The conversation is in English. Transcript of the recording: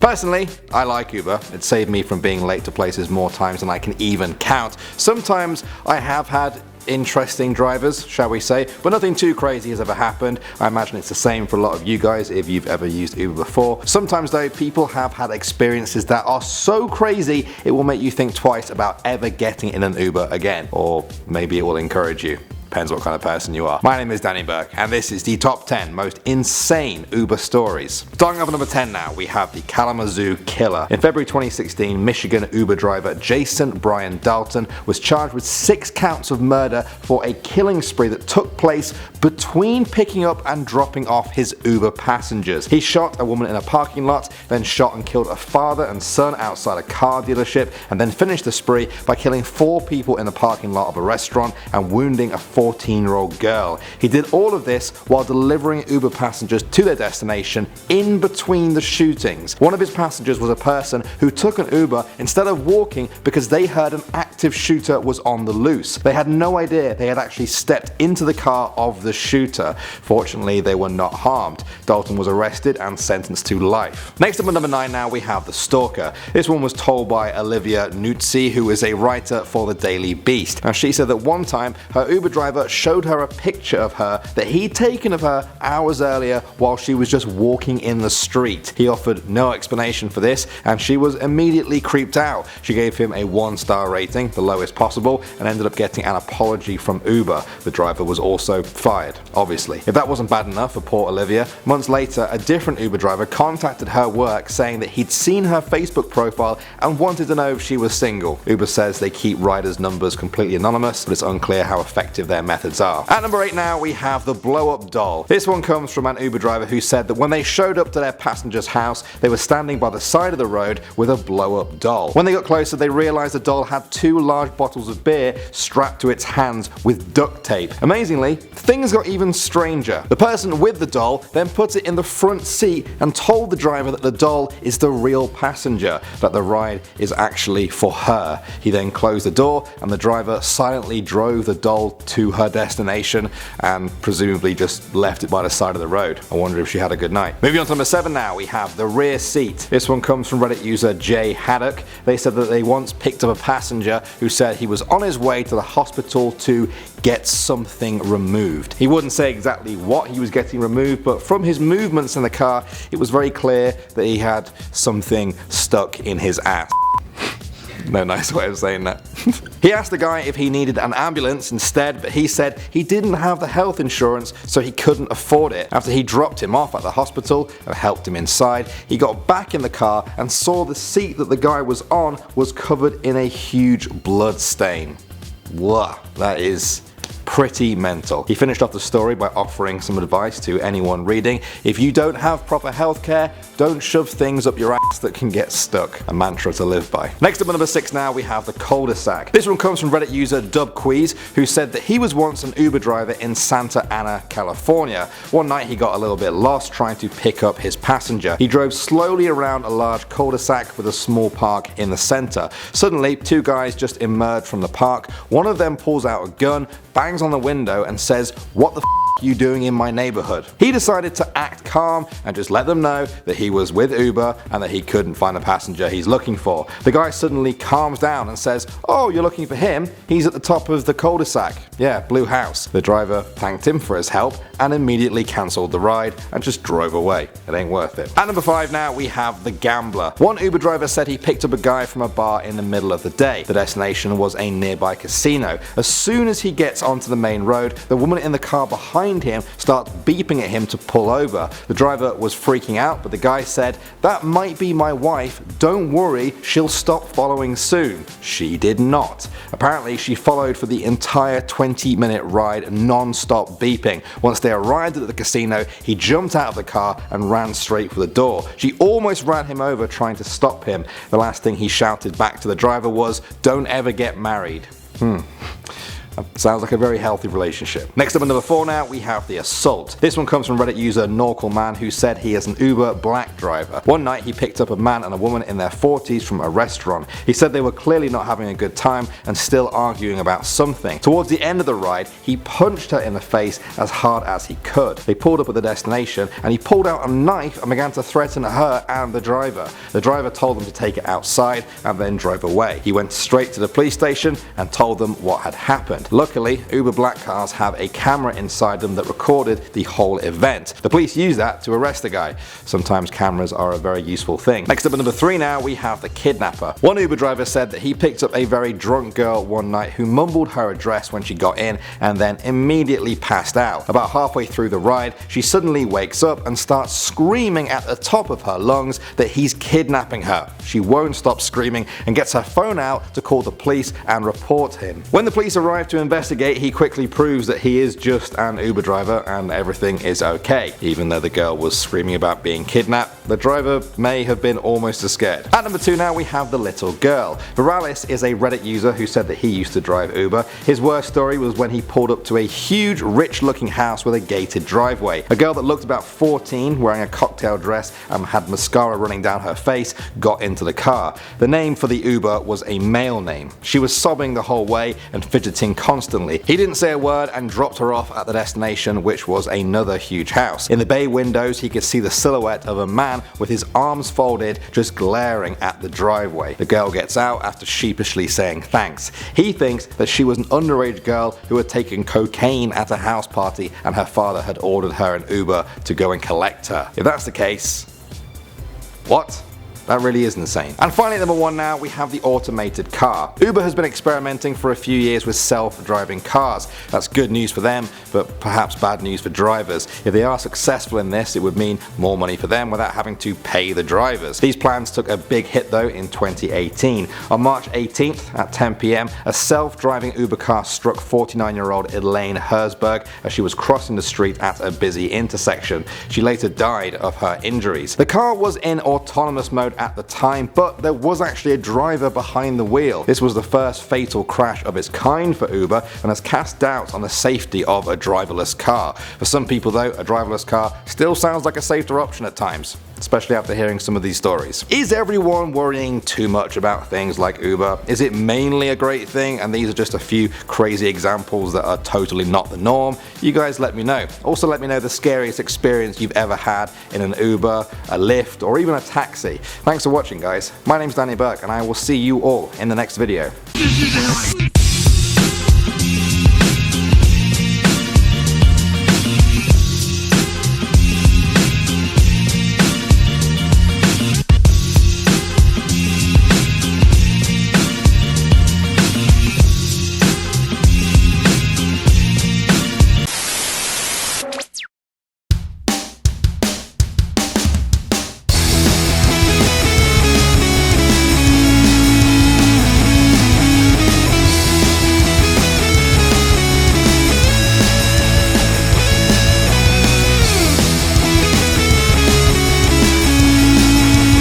Personally, I like Uber. It saved me from being late to places more times than I can even count. Sometimes I have had interesting drivers, shall we say, but nothing too crazy has ever happened. I imagine it's the same for a lot of you guys if you've ever used Uber before. Sometimes though, people have had experiences that are so crazy it will make you think twice about ever getting in an Uber again, or maybe it will encourage you. Depends what kind of person you are. My name is Danny Burke, and this is the top 10 most insane Uber stories. Starting off at number 10 now, we have the Kalamazoo Killer. In February 2016, Michigan Uber driver Jason Brian Dalton was charged with 6 counts of murder for a killing spree that took place between picking up and dropping off his Uber passengers. He shot a woman in a parking lot, then shot and killed a father and son outside a car dealership, and then finished the spree by killing 4 people in the parking lot of a restaurant and wounding a 14-year-old girl. He did all of this while delivering Uber passengers to their destination in between the shootings. One of his passengers was a person who took an Uber instead of walking because they heard an active shooter was on the loose. They had no idea they had actually stepped into the car of the shooter. Fortunately, they were not harmed. Dalton was arrested and sentenced to life. Next up at number 9 now, we have the Stalker. This one was told by Olivia Nuzzi, who is a writer for the Daily Beast. Now, she said that one time her Uber driver showed her a picture of her that he'd taken of her hours earlier while she was just walking in the street. He offered no explanation for this, and she was immediately creeped out. She gave him a 1-star rating, the lowest possible, and ended up getting an apology from Uber. The driver was also fired, obviously. If that wasn't bad enough for poor Olivia, months later a different Uber driver contacted her work saying that he'd seen her Facebook profile and wanted to know if she was single. Uber says they keep riders' numbers completely anonymous, but it's unclear how effective their methods are. At number 8 now, we have the blow-up doll. This one comes from an Uber driver who said that when they showed up to their passenger's house, they were standing by the side of the road with a blow-up doll. When they got closer, they realized the doll had 2 large bottles of beer strapped to its hands with duct tape. Amazingly, things got even stranger. The person with the doll then put it in the front seat and told the driver that the doll is the real passenger, that the ride is actually for her. He then closed the door and the driver silently drove the doll to her destination and presumably just left it by the side of the road. I wonder if she had a good night. Moving on to number 7 now, we have the rear seat. This one comes from Reddit user Jay Haddock. They said that they once picked up a passenger who said he was on his way to the hospital to get something removed. He wouldn't say exactly what he was getting removed, but from his movements in the car, it was very clear that he had something stuck in his ass. No nice way of saying that. He asked the guy if he needed an ambulance instead, but he said he didn't have the health insurance, so he couldn't afford it. After he dropped him off at the hospital and helped him inside, he got back in the car and saw the seat that the guy was on was covered in a huge blood stain. Wow, that is pretty mental. He finished off the story by offering some advice to anyone reading. If you don't have proper healthcare, don't shove things up your ass that can get stuck. A mantra to live by. Next up at number 6 now, we have the cul-de-sac. This one comes from Reddit user Dubqueeze, who said that he was once an Uber driver in Santa Ana, California. One night he got a little bit lost trying to pick up his passenger. He drove slowly around a large cul-de-sac with a small park in the center. Suddenly, 2 guys just emerged from the park. One of them pulls out a gun, bangs on the window and says, "What the f*** are you doing in my neighborhood?" He decided to act calm and just let them know that he was with Uber and that he couldn't find the passenger he's looking for. The guy suddenly calms down and says, "Oh, you're looking for him? He's at the top of the cul-de-sac. Yeah, blue house." The driver thanked him for his help and immediately cancelled the ride and just drove away. It ain't worth it. At number 5 now, we have the gambler. One Uber driver said he picked up a guy from a bar in the middle of the day. The destination was a nearby casino. As soon as he gets onto the main road, the woman in the car behind him starts beeping at him to pull over. The driver was freaking out, but the guy said, "That might be my wife. Don't worry, she'll stop following soon." She did not. Apparently, she followed for the entire 20-minute ride non-stop beeping. Once they arrived at the casino, he jumped out of the car and ran straight for the door. She almost ran him over trying to stop him. The last thing he shouted back to the driver was, "Don't ever get married." Sounds like a very healthy relationship. Next up at number 4 now, we have the assault. This one comes from Reddit user Norcal Man, who said he is an Uber black driver. One night he picked up a man and a woman in their 40s from a restaurant. He said they were clearly not having a good time and still arguing about something. Towards the end of the ride, he punched her in the face as hard as he could. They pulled up at the destination and he pulled out a knife and began to threaten her and the driver. The driver told them to take it outside and then drove away. He went straight to the police station and told them what had happened. Luckily, Uber black cars have a camera inside them that recorded the whole event. The police used that to arrest the guy. Sometimes cameras are a very useful thing. Next up at number 3 now, we have the kidnapper. One Uber driver said that he picked up a very drunk girl one night who mumbled her address when she got in and then immediately passed out. About halfway through the ride, she suddenly wakes up and starts screaming at the top of her lungs that he's kidnapping her. She won't stop screaming and gets her phone out to call the police and report him. When the police arrive to investigate, he quickly proves that he is just an Uber driver and everything is okay. Even though the girl was screaming about being kidnapped, the driver may have been almost as scared. At number 2 now, we have the little girl. Viralis is a Reddit user who said that he used to drive Uber. His worst story was when he pulled up to a huge, rich-looking house with a gated driveway. A girl that looked about 14, wearing a cocktail dress and had mascara running down her face, got into the car. The name for the Uber was a male name. She was sobbing the whole way and fidgeting constantly. He didn't say a word and dropped her off at the destination, which was another huge house. In the bay windows, he could see the silhouette of a man with his arms folded, just glaring at the driveway. The girl gets out after sheepishly saying thanks. He thinks that she was an underage girl who had taken cocaine at a house party and her father had ordered her an Uber to go and collect her. If that's the case, what? That really is insane. And finally at number 1 now, we have the automated car. Uber has been experimenting for a few years with self-driving cars. That's good news for them, but perhaps bad news for drivers. If they are successful in this, it would mean more money for them without having to pay the drivers. These plans took a big hit though in 2018. On March 18th at 10 PM, a self-driving Uber car struck 49-year-old Elaine Herzberg as she was crossing the street at a busy intersection. She later died of her injuries. The car was in autonomous mode at the time, but there was actually a driver behind the wheel. This was the first fatal crash of its kind for Uber and has cast doubt on the safety of a driverless car. For some people though, a driverless car still sounds like a safer option at times, especially after hearing some of these stories. Is everyone worrying too much about things like Uber? Is it mainly a great thing and these are just a few crazy examples that are totally not the norm? You guys let me know. Also let me know the scariest experience you've ever had in an Uber, a Lyft, or even a taxi. Thanks for watching guys. My name's Danny Burke and I will see you all in the next video.